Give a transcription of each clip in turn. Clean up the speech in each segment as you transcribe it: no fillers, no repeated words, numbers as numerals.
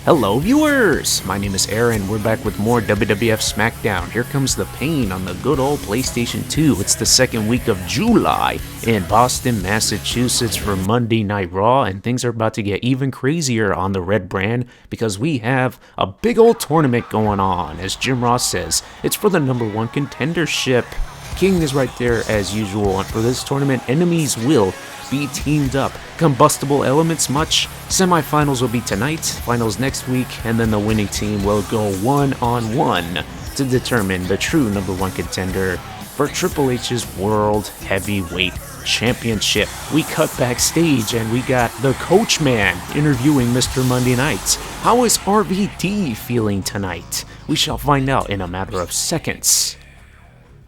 Hello viewers! My name is Aaron, we're back with more WWF Smackdown. Here comes the pain on the good old PlayStation 2. It's the second week of July in Boston, Massachusetts for Monday Night Raw, and things are about to get even crazier on the Red brand because we have a big old tournament going on. As Jim Ross says, it's for the #1 contendership. King is right there as usual, and for this tournament, enemies will be teamed up. Combustible elements much. Semifinals will be tonight, finals next week, and then the winning team will go one-on-one to determine the true #1 contender for Triple H's World Heavyweight Championship. We cut backstage and we got the coach man interviewing Mr. Monday Night. How is RVD feeling tonight? We shall find out in a matter of seconds.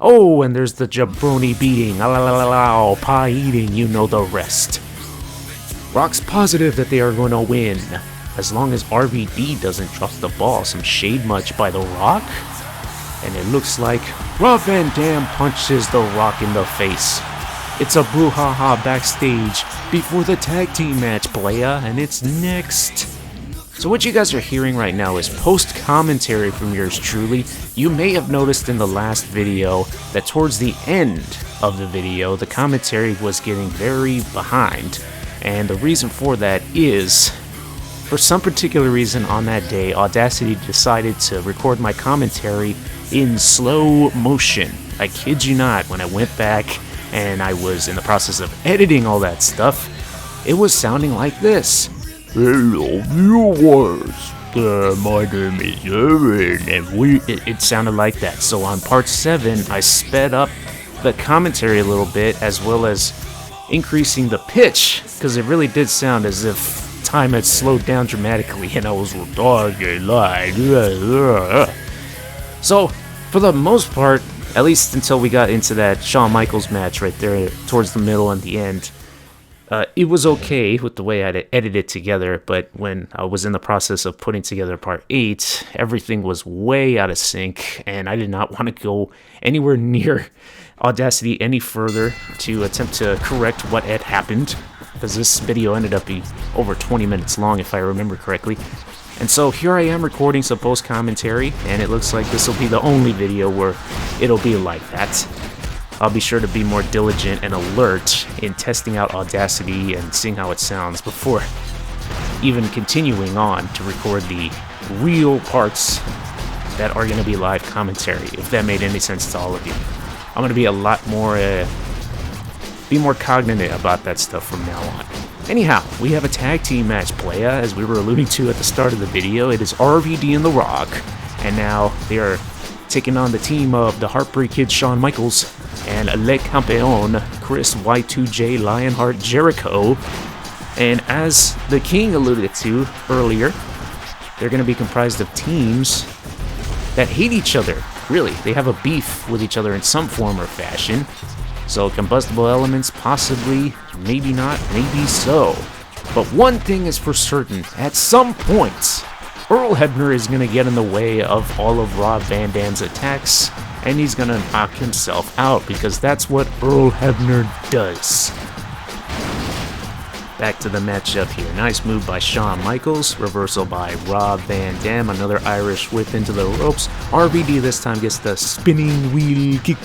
Oh, and there's the jabroni beating, pie eating, you know the rest. Rock's positive that they are going to win, as long as RVD doesn't drop the ball. Some shade much by The Rock, and it looks like Rob Van Dam punches The Rock in the face. It's a brouhaha backstage before the tag team match, playa, and it's next. So what you guys are hearing right now is post-commentary from yours truly. You may have noticed in the last video that towards the end of the video, the commentary was getting very behind. And the reason for that is, for some particular reason on that day, Audacity decided to record my commentary in slow motion. I kid you not, when I went back and I was in the process of editing all that stuff, it was sounding like this. Hello viewers, my name is Aaron, and it sounded like that. So on part 7, I sped up the commentary a little bit, as well as increasing the pitch, because it really did sound as if time had slowed down dramatically, and I was talking like. So, for the most part, at least until we got into that Shawn Michaels match right there towards the middle and the end, it was okay with the way I edited it together, but when I was in the process of putting together part 8, everything was way out of sync, and I did not want to go anywhere near Audacity any further to attempt to correct what had happened, because this video ended up being over 20 minutes long, if I remember correctly. And so here I am recording some post-commentary, and it looks like this will be the only video where it'll be like that. I'll be sure to be more diligent and alert in testing out Audacity and seeing how it sounds before even continuing on to record the real parts that are going to be live commentary, if that made any sense to all of you. I'm going to be a lot more, be more cognizant about that stuff from now on. Anyhow, we have a tag team match, playa, as we were alluding to at the start of the video. It is RVD and The Rock, and now they are taking on the team of the Heartbreak Kid Shawn Michaels and Le Campeon Chris Y2J Lionheart Jericho. And as the King alluded to earlier, they're going to be comprised of teams that hate each other. Really, they have a beef with each other in some form or fashion. So combustible elements, possibly, maybe not, maybe so. But one thing is for certain, at some point, Earl Hebner is going to get in the way of all of Rob Van Dam's attacks, and he's going to knock himself out, because that's what Earl Hebner does. Back to the matchup here. Nice move by Shawn Michaels. Reversal by Rob Van Dam. Another Irish whip into the ropes. RVD this time gets the spinning wheel kick,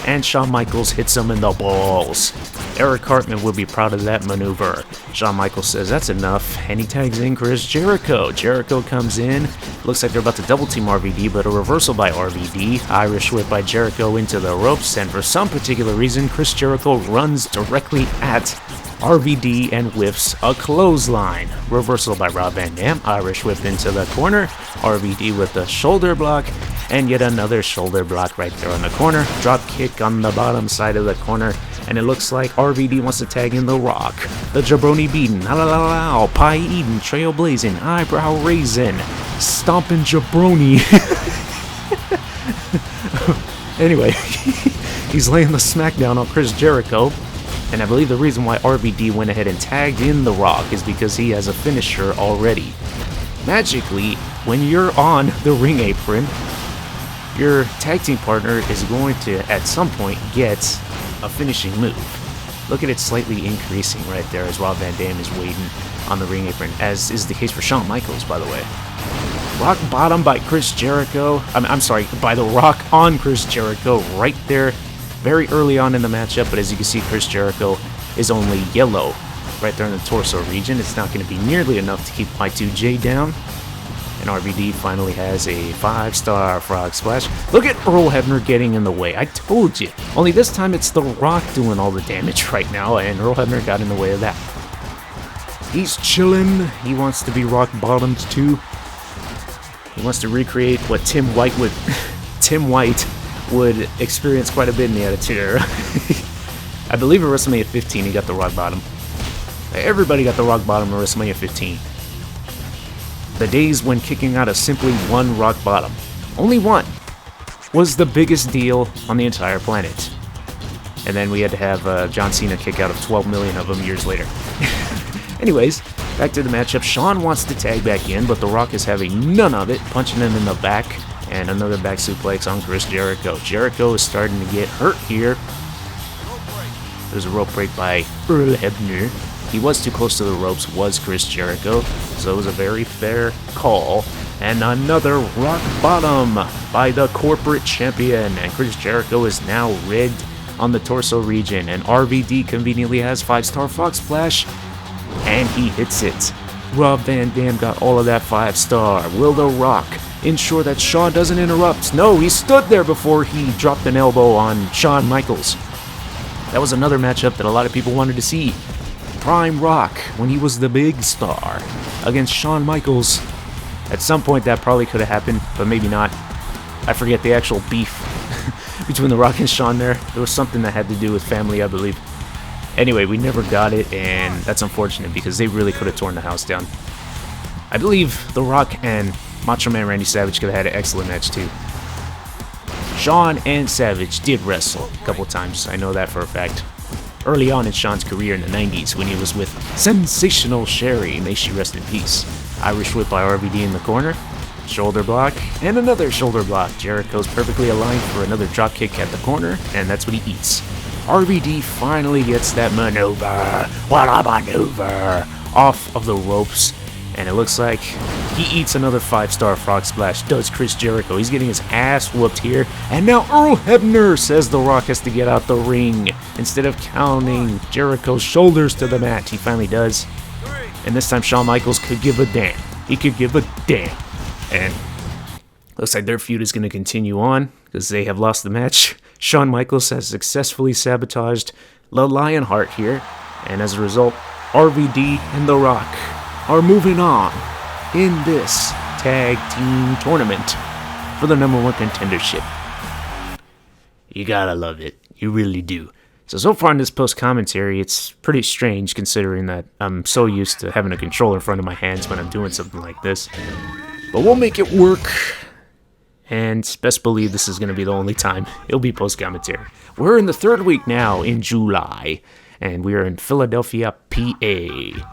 and Shawn Michaels hits him in the balls. Eric Cartman will be proud of that maneuver. Shawn Michaels says that's enough, and he tags in Chris Jericho. Jericho comes in. Looks like they're about to double team RVD, but a reversal by RVD. Irish whip by Jericho into the ropes, and for some particular reason, Chris Jericho runs directly at RVD and whiffs a clothesline. Reversal by Rob Van Dam. Irish whip into the corner. RVD with the shoulder block, and yet another shoulder block right there on the corner. Drop kick on the bottom side of the corner, and it looks like RVD wants to tag in The Rock. The jabroni beating, pie eating, trail blazing, eyebrow raising, stomping jabroni. Anyway, he's laying the smackdown on Chris Jericho. And I believe the reason why RVD went ahead and tagged in The Rock is because he has a finisher already. Magically, when you're on the ring apron, your tag team partner is going to, at some point, get a finishing move. Look at it slightly increasing right there as Rob Van Dam is waiting on the ring apron, as is the case for Shawn Michaels, by the way. Rock bottom by Chris Jericho. I'm sorry, by The Rock on Chris Jericho right there very early on in the matchup, but as you can see, Chris Jericho is only yellow right there in the torso region. It's not going to be nearly enough to keep Y2J down. And RVD finally has a 5-star frog splash. Look at Earl Hebner getting in the way. I told you. Only this time it's The Rock doing all the damage right now, and Earl Hebner got in the way of that. He's chilling. He wants to be rock bottomed too. He wants to recreate what Tim White would experience quite a bit in the Attitude Era. I believe at WrestleMania 15 he got the rock bottom. Everybody got the rock bottom at WrestleMania 15. The days when kicking out of simply one rock bottom, only one, was the biggest deal on the entire planet. And then we had to have John Cena kick out of 12 million of them years later. Anyways, back to the matchup. Shawn wants to tag back in, but The Rock is having none of it, punching him in the back, and another back suplex on Chris Jericho. Jericho is starting to get hurt here. There's a rope break by Earl Hebner. He was too close to the ropes, was Chris Jericho, so it was a very fair call. And another rock bottom by the corporate champion, and Chris Jericho is now rigged on the torso region, and RVD conveniently has 5-star frog splash, and he hits it. Rob Van Dam got all of that 5-star. Will The Rock ensure that Shawn doesn't interrupt? No, he stood there before he dropped an elbow on Shawn Michaels. That was another matchup that a lot of people wanted to see. Prime Rock, when he was the big star, against Shawn Michaels. At some point that probably could have happened, but maybe not. I forget the actual beef between The Rock and Shawn there. There was something that had to do with family, I believe. Anyway, we never got it, and that's unfortunate because they really could have torn the house down. I believe The Rock and Macho Man Randy Savage could have had an excellent match too. Shawn and Savage did wrestle a couple times, I know that for a fact. Early on in Shawn's career in the 90s when he was with Sensational Sherry, may she rest in peace. Irish whip by RVD in the corner, shoulder block, and another shoulder block. Jericho's perfectly aligned for another drop kick at the corner, and that's what he eats. RVD finally gets that maneuver, what a maneuver, off of the ropes, and it looks like he eats another 5-star frog splash, does Chris Jericho. He's getting his ass whooped here, and now Earl Hebner says The Rock has to get out the ring. Instead of counting Jericho's shoulders to the mat, he finally does, and this time Shawn Michaels could give a damn. He could give a damn, and looks like their feud is going to continue on, because they have lost the match. Shawn Michaels has successfully sabotaged the Lionheart here, and as a result, RVD and The Rock are moving on in this tag team tournament for the #1 contendership. You gotta love it. You really do. So far in this post-commentary, it's pretty strange considering that I'm so used to having a controller in front of my hands when I'm doing something like this. But we'll make it work. And best believe this is going to be the only time it'll be post-commentary. We're in the 3rd week now in July, and we are in Philadelphia, PA.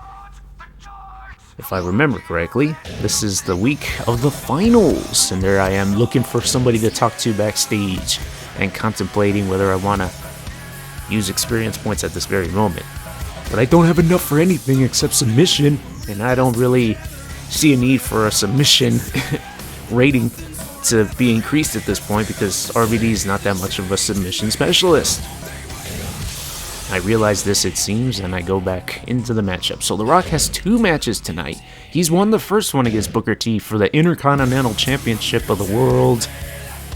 If I remember correctly, this is the week of the finals, and there I am looking for somebody to talk to backstage and contemplating whether I want to use experience points at this very moment. But I don't have enough for anything except submission, and I don't really see a need for a submission rating to be increased at this point because RVD is not that much of a submission specialist. I realize this, it seems, and I go back into the matchup. So The Rock has 2 matches tonight. He's won the first one against Booker T for the Intercontinental Championship of the World.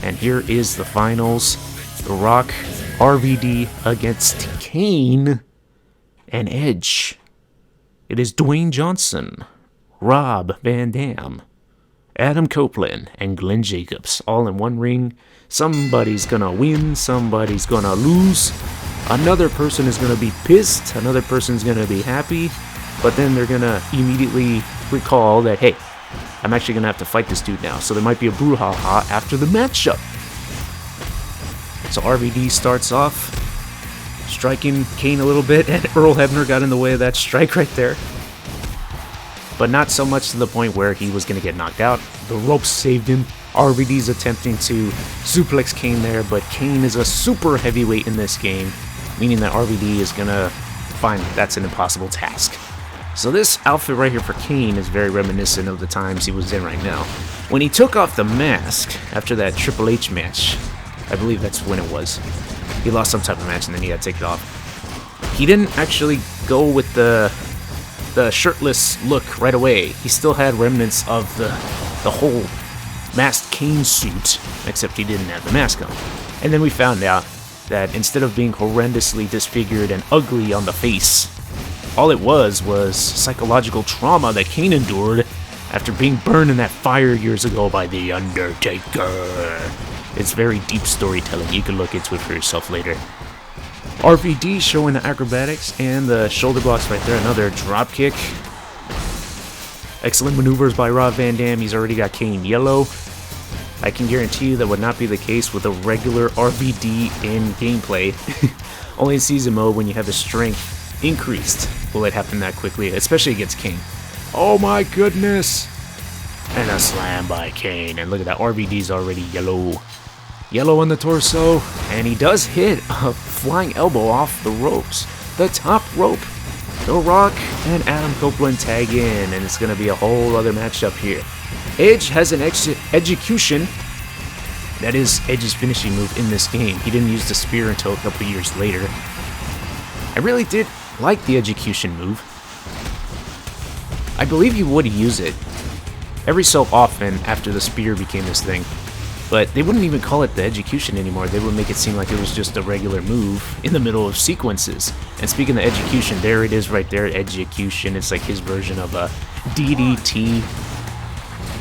And here is the finals. The Rock, RVD against Kane and Edge. It is Dwayne Johnson, Rob Van Dam, Adam Copeland, and Glenn Jacobs all in one ring. Somebody's gonna win, somebody's gonna lose. Another person is gonna be pissed, another person's gonna be happy, but then they're gonna immediately recall that, hey, I'm actually gonna have to fight this dude now. So there might be a brouhaha after the matchup. So RVD starts off striking Kane a little bit, and Earl Hebner got in the way of that strike right there. But not so much to the point where he was going to get knocked out. The ropes saved him. RVD's attempting to suplex Kane there, but Kane is a super heavyweight in this game. meaning that RVD is gonna find that's an impossible task. So this outfit right here for Kane is very reminiscent of the times he was in right now. When he took off the mask after that Triple H match, I believe that's when it was, he lost some type of match and then he had to take it off. He didn't actually go with the shirtless look right away. He still had remnants of the whole masked Kane suit, except he didn't have the mask on. And then we found out that instead of being horrendously disfigured and ugly on the face, all it was psychological trauma that Kane endured after being burned in that fire years ago by The Undertaker. It's very deep storytelling. You can look into it for yourself later. RVD showing the acrobatics and the shoulder blocks right there. Another drop kick. Excellent maneuvers by Rob Van Dam. He's already got Kane yellow. I can guarantee you that would not be the case with a regular RVD in gameplay. Only in season mode, when you have the strength increased, will it happen that quickly, especially against Kane. Oh my goodness! And a slam by Kane. And look at that, RVD's already yellow. Yellow on the torso. And he does hit a flying elbow off the ropes. The top rope. The Rock and Adam Copeland tag in, and it's going to be a whole other matchup here. Edge has an execution. That is Edge's finishing move in this game. He didn't use the spear until a couple years later. I really did like the execution move. I believe you would use it every so often after the spear became this thing. But they wouldn't even call it the execution anymore. They would make it seem like it was just a regular move in the middle of sequences. And speaking of execution, there it is right there, execution. It's like his version of a DDT.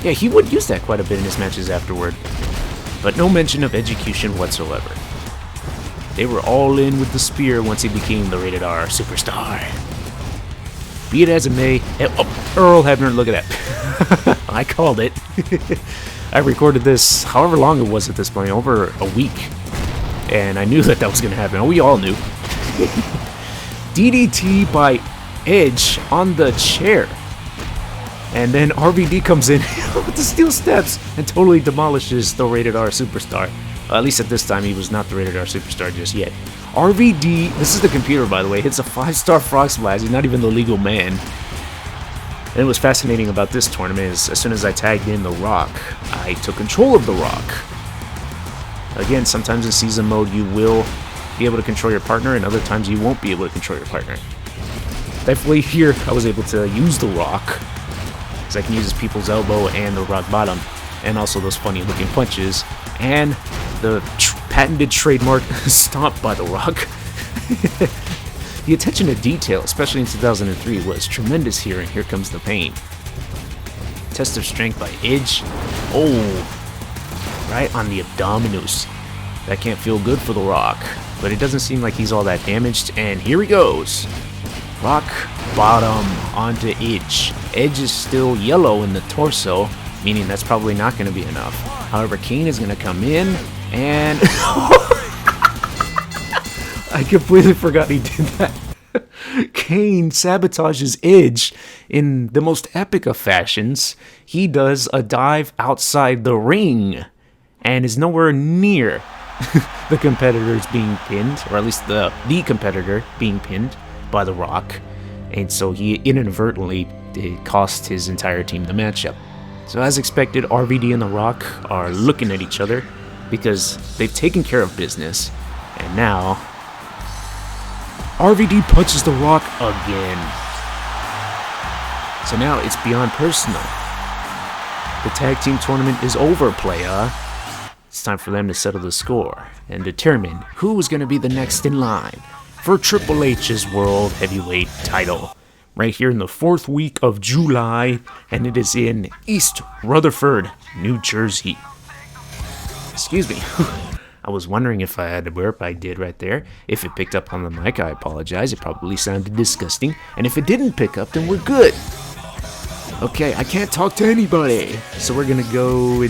Yeah, he would use that quite a bit in his matches afterward. But no mention of execution whatsoever. They were all in with the spear once he became the Rated R superstar. Be it as it may, Earl Hebner, look at that. I called it. I recorded this however long it was at this point, over a week. And I knew that was going to happen. We all knew. DDT by Edge on the chair. And then RVD comes in with the steel steps and totally demolishes the Rated R superstar. At least at this time, he was not the Rated R superstar just yet. RVD, this is the computer by the way, hits a 5-star frog splash. He's not even the legal man. And it was fascinating about this tournament is as soon as I tagged in The Rock, I took control of The Rock. Again, sometimes in season mode you will be able to control your partner, and other times you won't be able to control your partner. Thankfully here, I was able to use The Rock, because I can use his people's elbow and the rock bottom, and also those funny looking punches, and the patented trademark stomp by The Rock. The attention to detail, especially in 2003, was tremendous here, and here comes the pain. Test of strength by Edge. Oh, right on the abdominals. That can't feel good for The Rock, but it doesn't seem like he's all that damaged, and here he goes. Rock bottom onto Edge. Edge is still yellow in the torso, meaning that's probably not going to be enough. However, Kane is going to come in, and... I completely forgot he did that. Kane sabotages Edge in the most epic of fashions. He does a dive outside the ring and is nowhere near the competitors being pinned, or at least the competitor being pinned by The Rock. And so he inadvertently cost his entire team the matchup. So as expected, RVD and The Rock are looking at each other because they've taken care of business, and now RVD punches The Rock again. So now it's beyond personal. The tag team tournament is over, playa. It's time for them to settle the score and determine who is going to be the next in line for Triple H's World Heavyweight title. Right here in the 4th week of July, and it is in East Rutherford, New Jersey. Excuse me. I was wondering if I had to burp. I did right there. If it picked up on the mic, I apologize. It probably sounded disgusting. And if it didn't pick up, then we're good. Okay, I can't talk to anybody. So we're going to go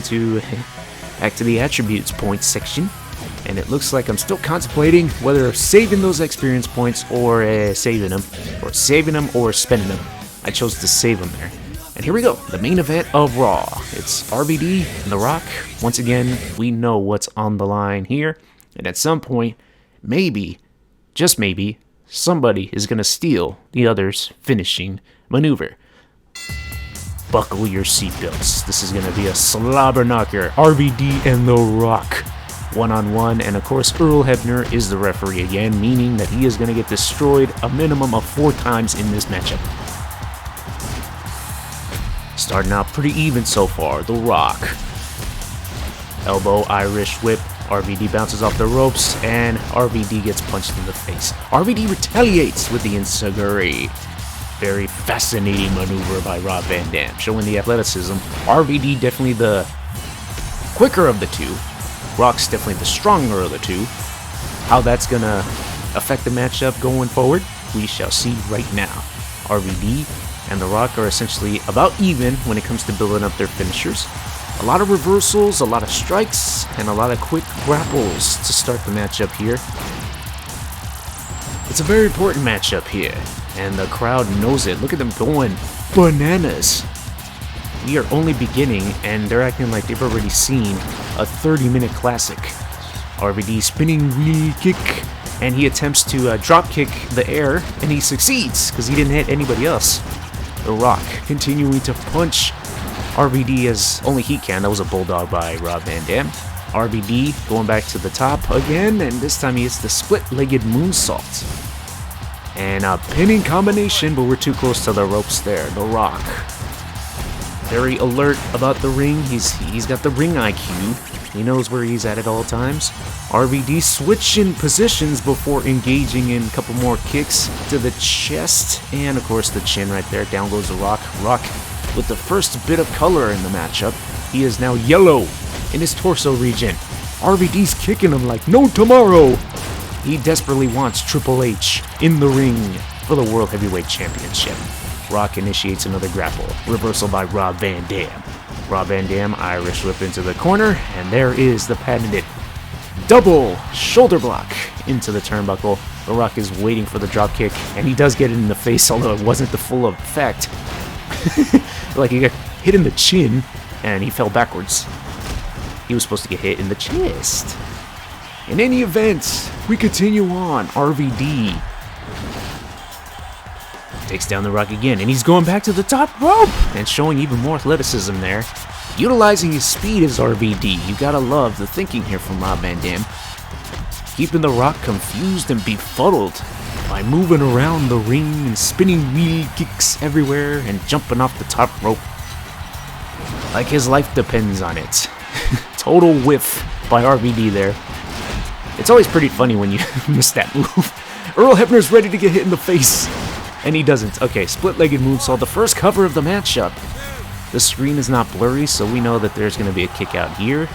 back to the attributes points section. And it looks like I'm still contemplating whether saving those experience points or saving them or spending them. I chose to save them there. And here we go, the main event of Raw. It's RVD and The Rock. Once again, we know what's on the line here. And at some point, maybe just maybe, somebody is going to steal the other's finishing maneuver. Buckle your seatbelts. This is going to be a slobber knocker. RVD and The Rock. One-on-one, and of course Earl Hebner is the referee again, meaning that he is going to get destroyed a minimum of 4 times in this matchup. Starting out pretty even so far. The Rock. Elbow, Irish whip. RVD bounces off the ropes, and RVD gets punched in the face. RVD retaliates with the enziguri. Very fascinating maneuver by Rob Van Dam, showing the athleticism. RVD definitely the quicker of the two. Rock's definitely the stronger of the two. How that's gonna affect the matchup going forward, we shall see right now. RVD and The Rock are essentially about even when it comes to building up their finishers. A lot of reversals, a lot of strikes, and a lot of quick grapples to start the matchup here. It's a very important matchup here, and the crowd knows it. Look at them going bananas. We are only beginning, and they're acting like they've already seen a 30-minute classic. RVD spinning wheel kick, and he attempts to drop kick the air, and he succeeds because he didn't hit anybody else. The Rock continuing to punch RVD as only he can. That was a bulldog by Rob Van Dam. RVD going back to the top again, and this time he hits the split-legged moonsault. And a pinning combination, but we're too close to the ropes there. The Rock. Very alert about the ring. He's got the ring IQ. He knows where he's at all times. RVD switching positions before engaging in a couple more kicks to the chest. And of course the chin right there. Down goes the Rock. Rock with the first bit of color in the matchup. He is now yellow in his torso region. RVD's kicking him like no tomorrow. He desperately wants Triple H in the ring for the World Heavyweight Championship. Rock initiates another grapple. Reversal by Rob Van Dam. Rob Van Dam Irish whip into the corner, and there is the patented double shoulder block into the turnbuckle. The Rock is waiting for the drop kick, and he does get it in the face, although it wasn't the full effect. Like he got hit in the chin, and he fell backwards. He was supposed to get hit in the chest. In any event, we continue on. RVD takes down The Rock again, and he's going back to the top rope and showing even more athleticism there. Utilizing his speed as RVD. You gotta love the thinking here from Rob Van Dam. Keeping The Rock confused and befuddled by moving around the ring and spinning wheel kicks everywhere and jumping off the top rope. Like his life depends on it. Total whiff by RVD there. It's always pretty funny when you miss that move. Earl Hebner's ready to get hit in the face. And he doesn't. Okay, split-legged moonsault, the first cover of the matchup. The screen is not blurry, so we know that there's going to be a kick out here.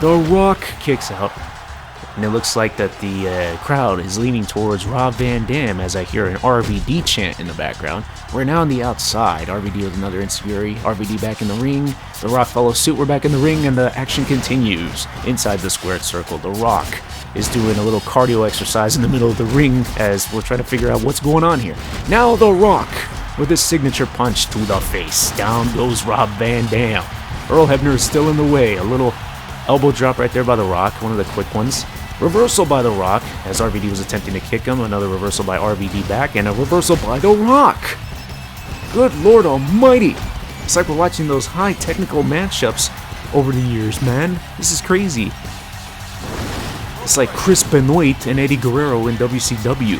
The Rock kicks out. And it looks like that the crowd is leaning towards Rob Van Dam as I hear an RVD chant in the background. We're now on the outside. RVD with another enziguri. RVD back in the ring. The Rock follows suit. We're back in the ring, and the action continues. Inside the squared circle, The Rock is doing a little cardio exercise in the middle of the ring as we're trying to figure out what's going on here. Now The Rock with his signature punch to the face. Down goes Rob Van Dam. Earl Hebner is still in the way. A little elbow drop right there by The Rock, one of the quick ones. Reversal by The Rock as RVD was attempting to kick him. Another reversal by RVD back, and a reversal by The Rock. Good Lord Almighty. It's like we're watching those high technical matchups over the years, man. This is crazy. It's like Chris Benoit and Eddie Guerrero in WCW.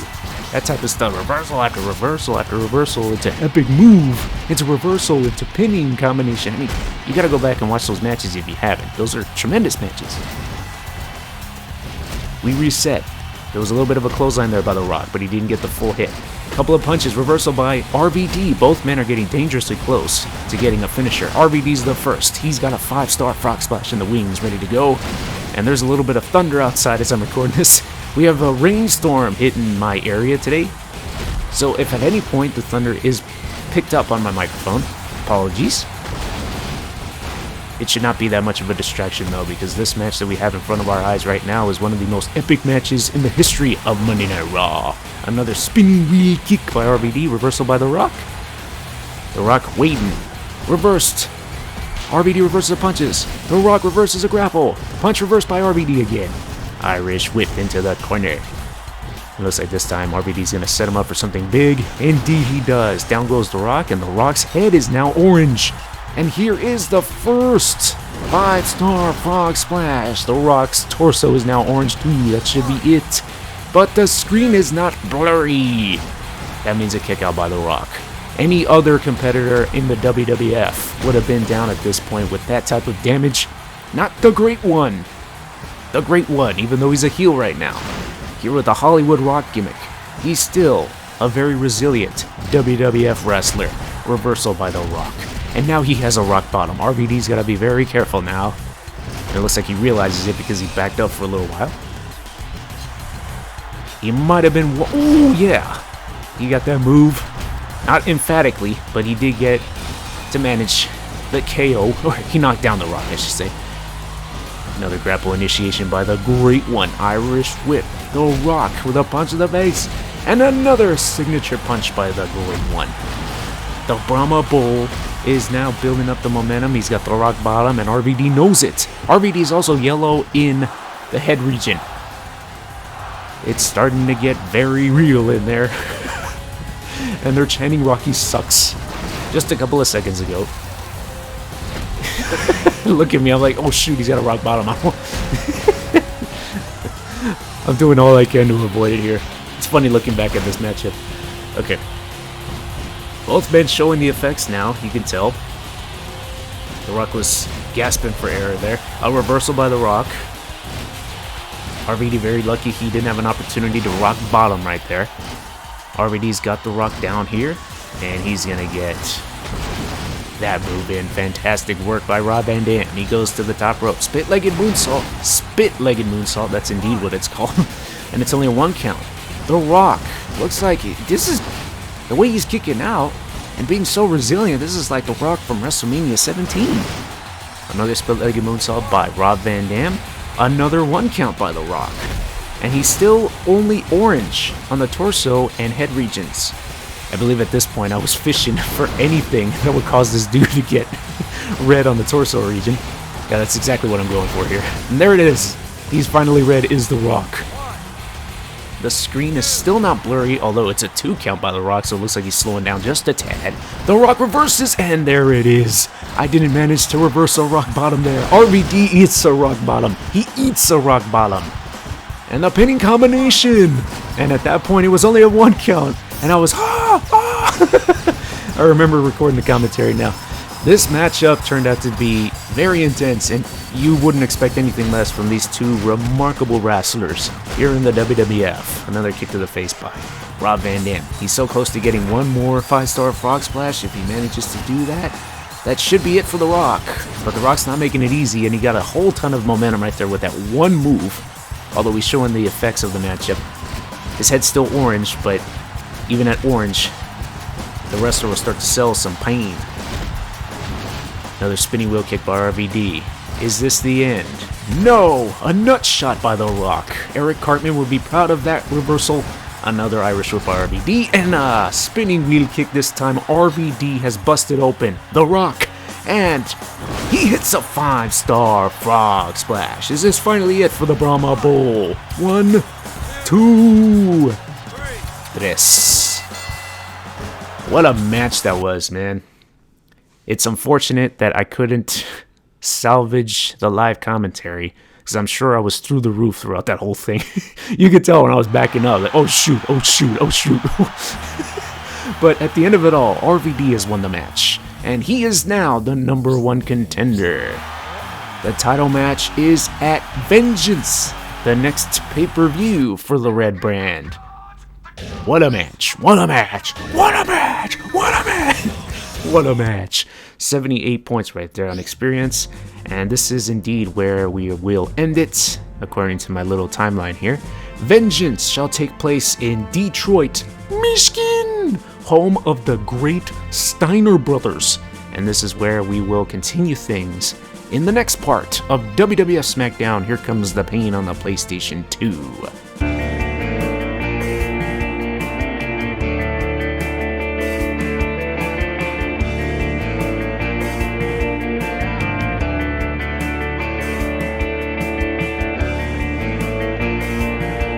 That type of stuff. Reversal after reversal after reversal into epic move, into reversal, into pinning combination. I mean, you gotta go back and watch those matches if you haven't. Those are tremendous matches. We reset. There was a little bit of a clothesline there by The Rock, but he didn't get the full hit. Couple of punches, reversal by RVD. Both men are getting dangerously close to getting a finisher. RVD's the first. He's got a 5-star frog splash in the wings ready to go. And there's a little bit of thunder outside as I'm recording this. We have a rainstorm hitting my area today. So if at any point the thunder is picked up on my microphone, apologies. It should not be that much of a distraction though, because this match that we have in front of our eyes right now is one of the most epic matches in the history of Monday Night Raw. Another spinning wheel kick by RVD, reversal by The Rock. The Rock waiting, reversed. RVD reverses the punches. The Rock reverses a grapple. Punch reversed by RVD again. Irish whip into the corner. It looks like this time RVD's going to set him up for something big. Indeed he does. Down goes The Rock, and The Rock's head is now orange. And here is the first 5-star frog splash. The Rock's torso is now orange too. That should be it. But the screen is not blurry. That means a kick out by The Rock. Any other competitor in the WWF would have been down at this point with that type of damage. Not the Great One. The Great One, even though he's a heel right now. Here with the Hollywood Rock gimmick, he's still a very resilient WWF wrestler. Reversal by The Rock. And now he has a rock bottom. RVD's got to be very careful now. And it looks like he realizes it because he backed up for a little while. He might have been... Oh, yeah. He got that move. Not emphatically, but he did get to manage the KO. Or he knocked down The Rock, I should say. Another grapple initiation by the Great One. Irish Whip. The Rock with a punch to the face. And another signature punch by the Great One. The Brahma Bull is now building up the momentum. He's got the rock bottom, and RVD knows it. RVD is also yellow in the head region. It's starting to get very real in there. And they're chanting Rocky sucks. Just a couple of seconds ago. Look at me, I'm like, oh shoot, he's got a rock bottom. I'm doing all I can to avoid it here. It's funny looking back at this matchup. Okay. Both men showing the effects now, you can tell. The Rock was gasping for air there. A reversal by The Rock. RVD very lucky he didn't have an opportunity to rock bottom right there. RVD's got The Rock down here, and he's gonna get that move in. Fantastic work by Rob Van Dam. He goes to the top rope. Spit-legged moonsault. Spit-legged moonsault, that's indeed what it's called. And it's only a 1 count. The Rock looks like this is the way he's kicking out and being so resilient. This is like The Rock from WrestleMania 17. Another split-legged moonsault by Rob Van Dam. Another 1 count by The Rock. And he's still only orange on the torso and head regions. I believe at this point I was fishing for anything that would cause this dude to get red on the torso region. Yeah, that's exactly what I'm going for here. And there it is. He's finally red is The Rock. The screen is still not blurry, although it's a 2 count by The Rock, so it looks like he's slowing down just a tad. The Rock reverses, and there it is. I didn't manage to reverse a rock bottom there. RVD eats a rock bottom. He eats a rock bottom. And the pinning combination. And at that point, it was only a 1 count. And I was, I remember recording the commentary now. This matchup turned out to be very intense, and you wouldn't expect anything less from these two remarkable wrestlers here in the WWF. Another kick to the face by Rob Van Dam. He's so close to getting one more 5-star frog splash. If he manages to do that, that should be it for The Rock. But The Rock's not making it easy, and he got a whole ton of momentum right there with that one move. Although he's showing the effects of the matchup. His head's still orange, but even at orange, the wrestler will start to sell some pain. Another spinning wheel kick by RVD. Is this the end? No! A nut shot by The Rock. Eric Cartman would be proud of that reversal. Another Irish whip by RVD, and a spinning wheel kick this time. RVD has busted open The Rock, and he hits a 5-star frog splash. Is this finally it for the Brahma Bull? 1, 2, 3. What a match that was, man. It's unfortunate that I couldn't salvage the live commentary, because I'm sure I was through the roof throughout that whole thing. You could tell when I was backing up, like, oh shoot, oh shoot, oh shoot. But at the end of it all, RVD has won the match, and he is now the #1 contender. The title match is at Vengeance, the next pay-per-view for the Red Brand. What a match, what a match, what a match, what a match. What a match. 78 points right there on experience. And this is indeed where we will end it, according to my little timeline here. Vengeance shall take place in Detroit, Michigan, home of the great Steiner brothers. And this is where we will continue things in the next part of WWF Smackdown. Here comes the pain on the PlayStation 2.